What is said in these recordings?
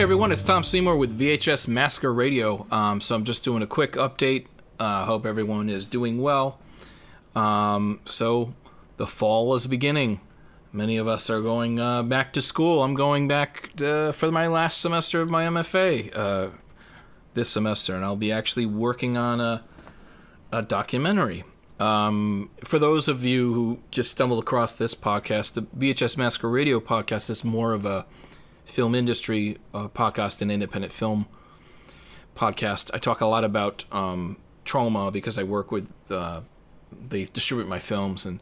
Hey everyone, it's Tom Seymour with VHS Massacre Radio. So I'm just doing a quick update. Hope everyone is doing well. So the fall is beginning. Many of us are going back to school. I'm going back for my last semester of my MFA this semester, and I'll be actually working on a documentary. For those of you who just stumbled across this podcast, the VHS Massacre Radio podcast is more of a film industry podcast and independent film podcast. I talk a lot about Troma because I work with, they distribute my films, and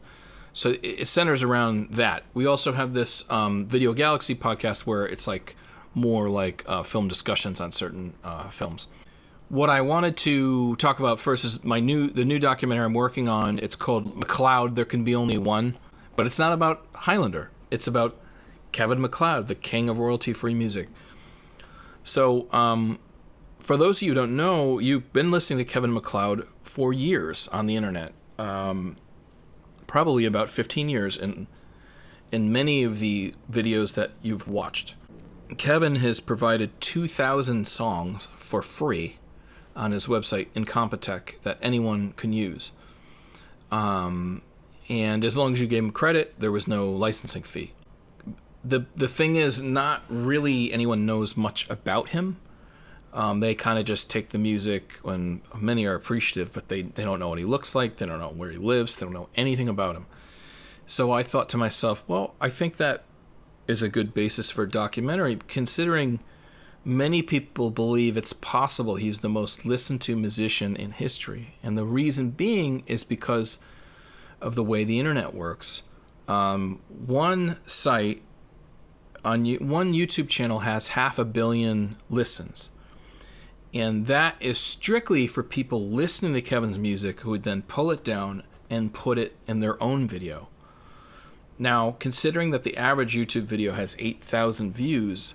so it centers around that. We also have this Video Galaxy podcast where it's like more like film discussions on certain films. What I wanted to talk about first is the new documentary I'm working on. It's called MacLeod, There Can Be Only One, but it's not about Highlander. It's about Kevin MacLeod, the king of royalty-free music. So, for those of you who don't know, you've been listening to Kevin MacLeod for years on the internet. Probably about 15 years in many of the videos that you've watched. Kevin has provided 2,000 songs for free on his website, Incompetech, that anyone can use. And as long as you gave him credit, there was no licensing fee. The thing is, not really anyone knows much about him. They kind of just take the music, and many are appreciative, but they don't know what he looks like, they don't know where he lives, they don't know anything about him. So I thought to myself, well, I think that is a good basis for a documentary, considering many people believe it's possible he's the most listened to musician in history. And the reason being is because of the way the internet works. One site on one YouTube channel has 500 million listens. And that is strictly for people listening to Kevin's music who would then pull it down and put it in their own video. Now, considering that the average YouTube video has 8,000 views,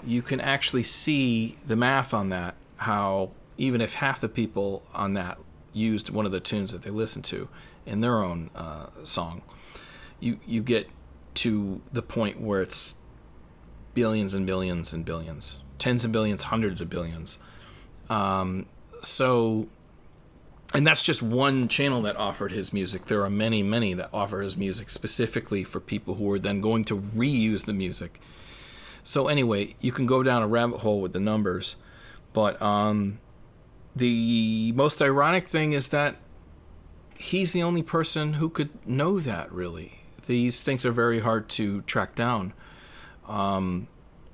you can actually see the math on that, how even if half the people on that used one of the tunes that they listened to in their own song, you get to the point where it's billions and billions and billions, tens of billions, hundreds of billions. And that's just one channel that offered his music. There are many, many that offer his music specifically for people who are then going to reuse the music. So anyway, you can go down a rabbit hole with the numbers. But the most ironic thing is that he's the only person who could know that, really. These things are very hard to track down.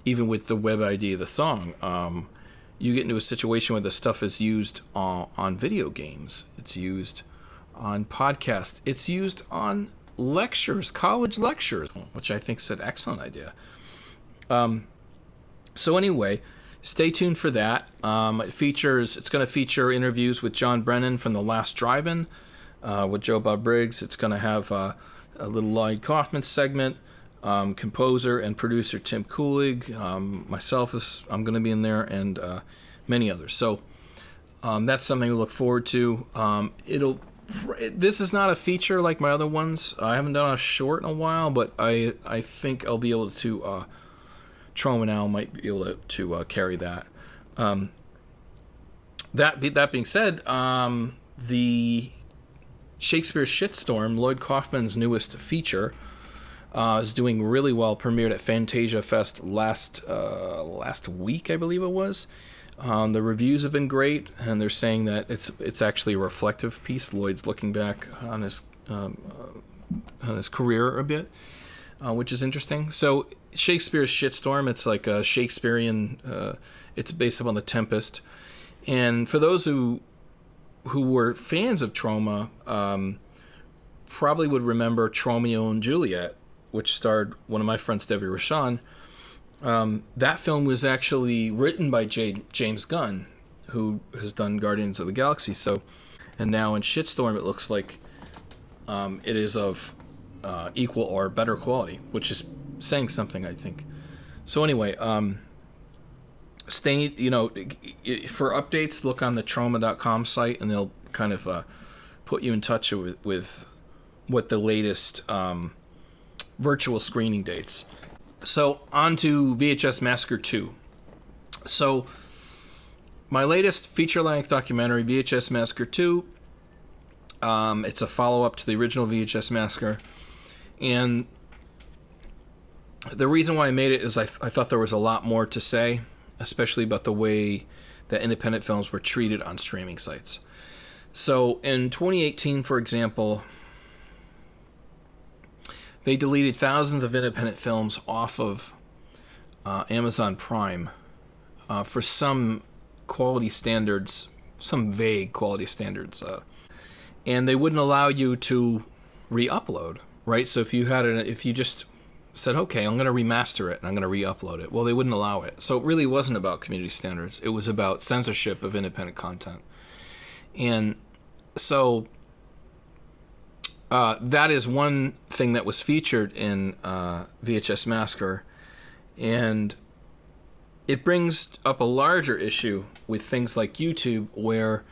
Even with the web ID of the song, you get into a situation where the stuff is used on video games. It's used on podcasts. It's used on lectures, college lectures, which I think is an excellent idea. So anyway, stay tuned for that. It's going to feature interviews with John Brennan from The Last Drive-In, with Joe Bob Briggs. It's going to have a little Lloyd Kaufman segment. Composer and producer Tim Coolig, myself, I'm going to be in there, and many others. So that's something to look forward to. This is not a feature like my other ones. I haven't done a short in a while, but I think I'll be able to. Troma now might be able to carry that. That being said, the Shakespeare's Shitstorm, Lloyd Kaufman's newest feature, is doing really well. Premiered at Fantasia Fest last week, I believe it was. The reviews have been great, and they're saying that it's actually a reflective piece. Lloyd's looking back on his career a bit, which is interesting. So Shakespeare's Shitstorm, it's like a Shakespearean. It's based upon The Tempest, and for those who were fans of Troma, probably would remember Tromeo and Juliet, which starred one of my friends, Debbie Rochon. That film was actually written by James Gunn, who has done Guardians of the Galaxy. And now in Shitstorm, it looks like it is of equal or better quality, which is saying something, I think. So anyway, for updates, look on the Troma.com site, and they'll kind of put you in touch with what the latest virtual screening dates. So on to VHS Massacre 2. So, my latest feature-length documentary, VHS Massacre Too, it's a follow-up to the original VHS Massacre, and the reason why I made it is I thought there was a lot more to say, especially about the way that independent films were treated on streaming sites. So in 2018, for example, they deleted thousands of independent films off of Amazon Prime for some quality standards, some vague quality standards, and they wouldn't allow you to re-upload, right? So if you just said, okay, I'm going to remaster it and I'm going to re-upload it, well, they wouldn't allow it. So it really wasn't about community standards. It was about censorship of independent content. And so that is one thing that was featured in VHS Massacre, and it brings up a larger issue with things like YouTube, where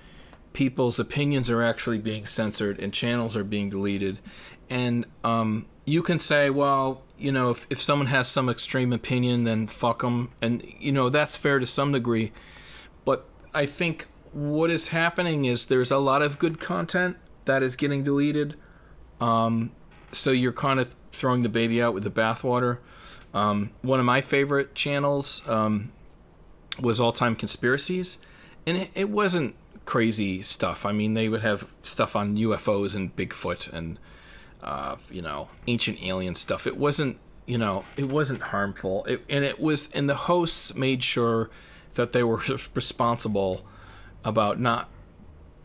people's opinions are actually being censored and channels are being deleted. And you can say, well, if someone has some extreme opinion, then fuck them. And, that's fair to some degree. But I think what is happening is there's a lot of good content that is getting deleted. So you're kind of throwing the baby out with the bathwater. One of my favorite channels was All Time Conspiracies. And it wasn't crazy stuff. I mean, they would have stuff on UFOs and Bigfoot and ancient alien stuff. It wasn't harmful. And the hosts made sure that they were responsible about not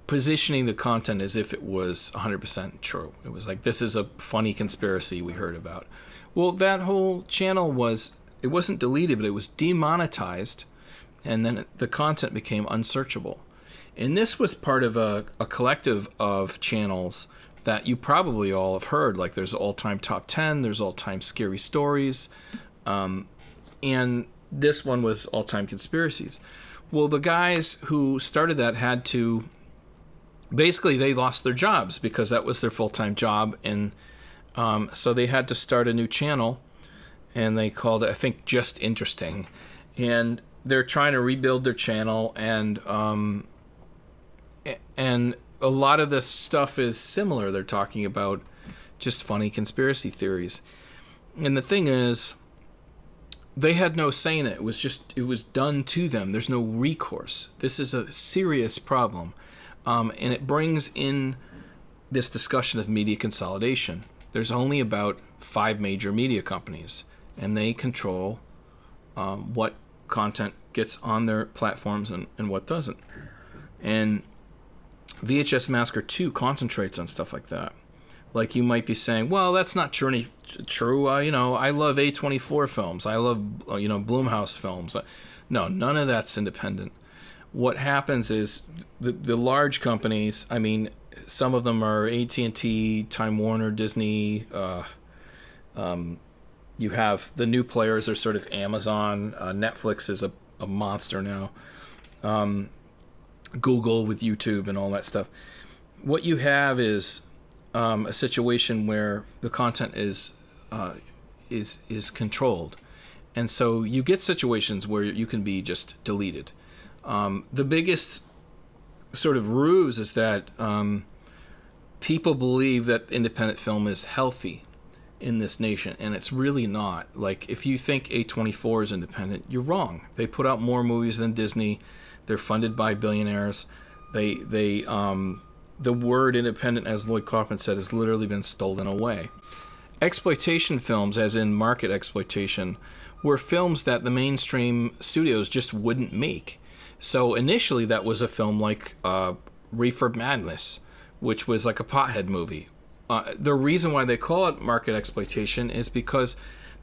positioning the content as if it was 100% true. It was like, this is a funny conspiracy we heard about. Well, that whole channel it wasn't deleted, but it was demonetized, and then the content became unsearchable. And this was part of a collective of channels that you probably all have heard. Like, there's All-Time Top 10, there's All-Time Scary Stories, and this one was All-Time Conspiracies. Well, the guys who started that had to... Basically, they lost their jobs because that was their full-time job, and so they had to start a new channel, and they called it, I think, Just Interesting. And they're trying to rebuild their channel, and a lot of this stuff is similar. They're talking about just funny conspiracy theories. And the thing is, they had no say in it. It was done to them. There's no recourse. This is a serious problem. And it brings in this discussion of media consolidation. There's only about 5 major media companies, and they control what content gets on their platforms and what doesn't. And VHS Massacre 2 concentrates on stuff like that. Like, you might be saying, well, that's not true. I love A24 films. I love, Blumhouse films. No, none of that's independent. What happens is the large companies, I mean, some of them are AT&T, Time Warner, Disney. You have the new players are sort of Amazon. Netflix is a monster now. Google with YouTube and all that stuff. What you have is a situation where the content is controlled, and so you get situations where you can be just deleted. The biggest sort of ruse is that people believe that independent film is healthy in this nation, and it's really not. Like, if you think A24 is independent, you're wrong. They put out more movies than Disney. They're funded by billionaires. The word independent, as Lloyd Kaufman said, has literally been stolen away. Exploitation films, as in market exploitation, were films that the mainstream studios just wouldn't make. So initially that was a film like Reefer Madness, which was like a pothead movie. The reason why they call it market exploitation is because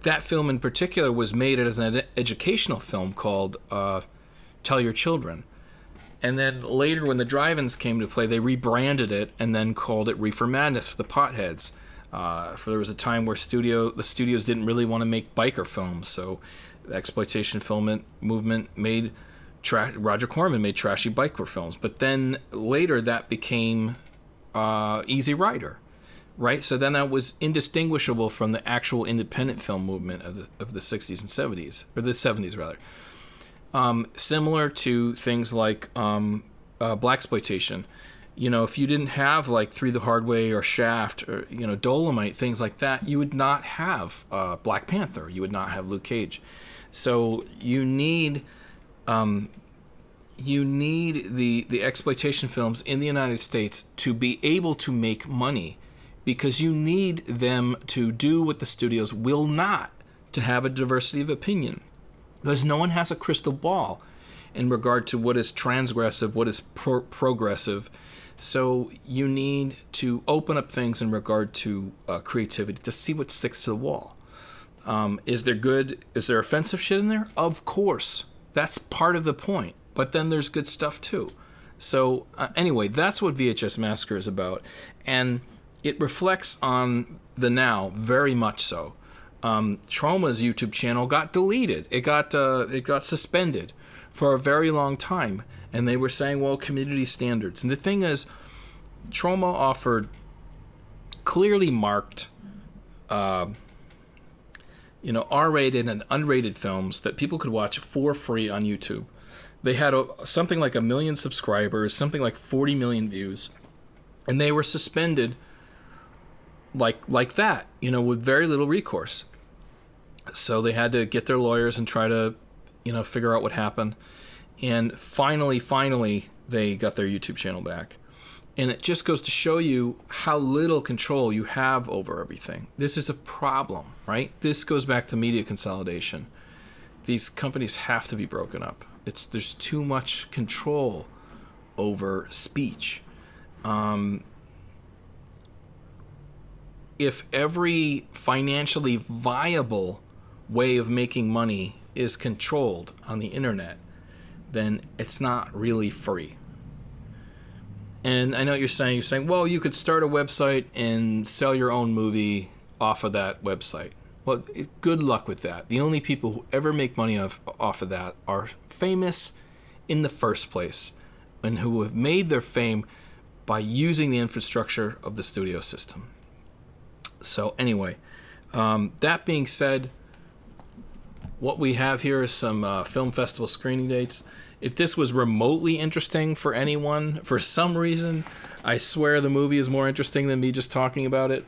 that film in particular was made as an educational film called Tell Your Children. And then later, when the drive-ins came to play, they rebranded it and then called it Reefer Madness for the potheads. For there was a time where the studios didn't really want to make biker films, so the exploitation film movement made Roger Corman made trashy biker films. But then later that became Easy Rider, right? So then that was indistinguishable from the actual independent film movement of the 60s and 70s, or the 70s rather. Similar to things like blaxploitation. If you didn't have like Through the Hard Way or Shaft or Dolomite, things like that, you would not have Black Panther. You would not have Luke Cage. So you need the exploitation films in the United States to be able to make money, because you need them to do what the studios will not, to have a diversity of opinion. Because no one has a crystal ball in regard to what is transgressive, what is progressive. So you need to open up things in regard to creativity to see what sticks to the wall. Is there offensive shit in there? Of course. That's part of the point. But then there's good stuff too. So anyway, that's what VHS Massacre is about. And it reflects on the now, very much so. Troma's YouTube channel got deleted. It got suspended for a very long time. And they were saying, well, community standards. And the thing is, Troma offered clearly marked R-rated and unrated films that people could watch for free on YouTube. They had something like 1 million subscribers, something like 40 million views, and they were suspended like that, with very little recourse. So they had to get their lawyers and try to, figure out what happened. And finally, they got their YouTube channel back. And it just goes to show you how little control you have over everything. This is a problem, right? This goes back to media consolidation. These companies have to be broken up. There's too much control over speech. If every financially viable way of making money is controlled on the internet, then it's not really free. And I know what you're saying. You're saying, well, you could start a website and sell your own movie off of that website. Well, good luck with that. The only people who ever make money off of that are famous in the first place, and who have made their fame by using the infrastructure of the studio system. So anyway, that being said, what we have here is some film festival screening dates. If this was remotely interesting for anyone, for some reason, I swear the movie is more interesting than me just talking about it.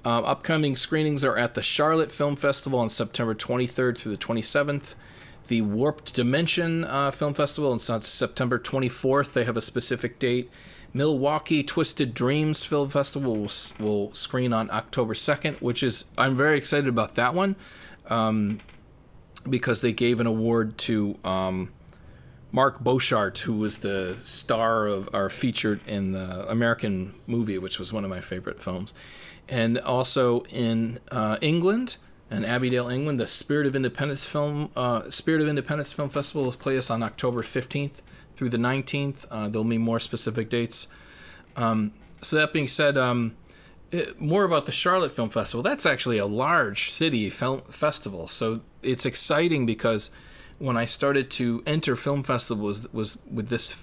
Upcoming screenings are at the Charlotte Film Festival on September 23rd through the 27th. The Warped Dimension Film Festival on September 24th. They have a specific date. Milwaukee Twisted Dreams Film Festival will screen on October 2nd, I'm very excited about that one, because they gave an award to Mark Beauchart, who was the star of our featured in the American Movie, which was one of my favorite films. And also in England, in Abbeydale, England, the Spirit of Independence Film Festival will play us on October 15th through the 19th. There'll be more specific dates. So that being said, more about the Charlotte Film Festival. That's actually a large city film festival, so it's exciting because when I started to enter film festivals was with this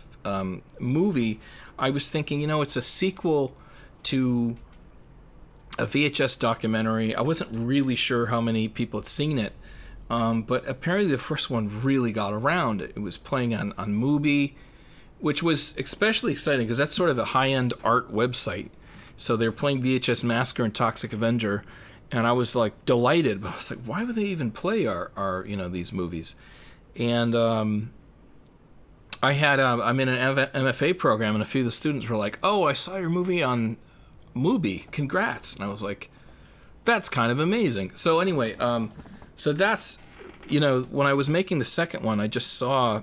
movie, I was thinking, it's a sequel to a VHS documentary. I wasn't really sure how many people had seen it, but apparently the first one really got around. It was playing on Mubi, which was especially exciting because that's sort of a high-end art website. So they're playing VHS Massacre and Toxic Avenger, and I was like delighted. But I was like, why would they even play our these movies? And I'm in an MFA program, and a few of the students were like, "Oh, I saw your movie on Mubi. Congrats!" And I was like, "That's kind of amazing." So anyway, so that's when I was making the second one, I just saw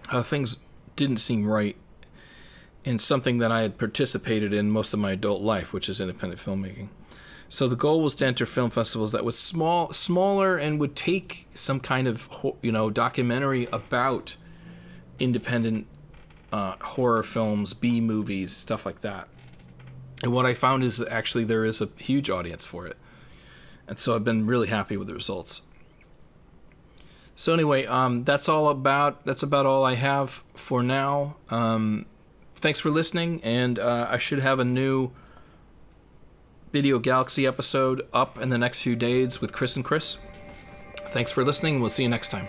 how things didn't seem right in something that I had participated in most of my adult life, which is independent filmmaking. So the goal was to enter film festivals that was smaller and would take some kind of documentary about independent horror films, B movies, stuff like that. And what I found is that actually there is a huge audience for it, and so I've been really happy with the results. So anyway, that's about all I have for now. Thanks for listening, and I should have a new Video Galaxy episode up in the next few days with Chris and Chris. Thanks for listening. We'll see you next time.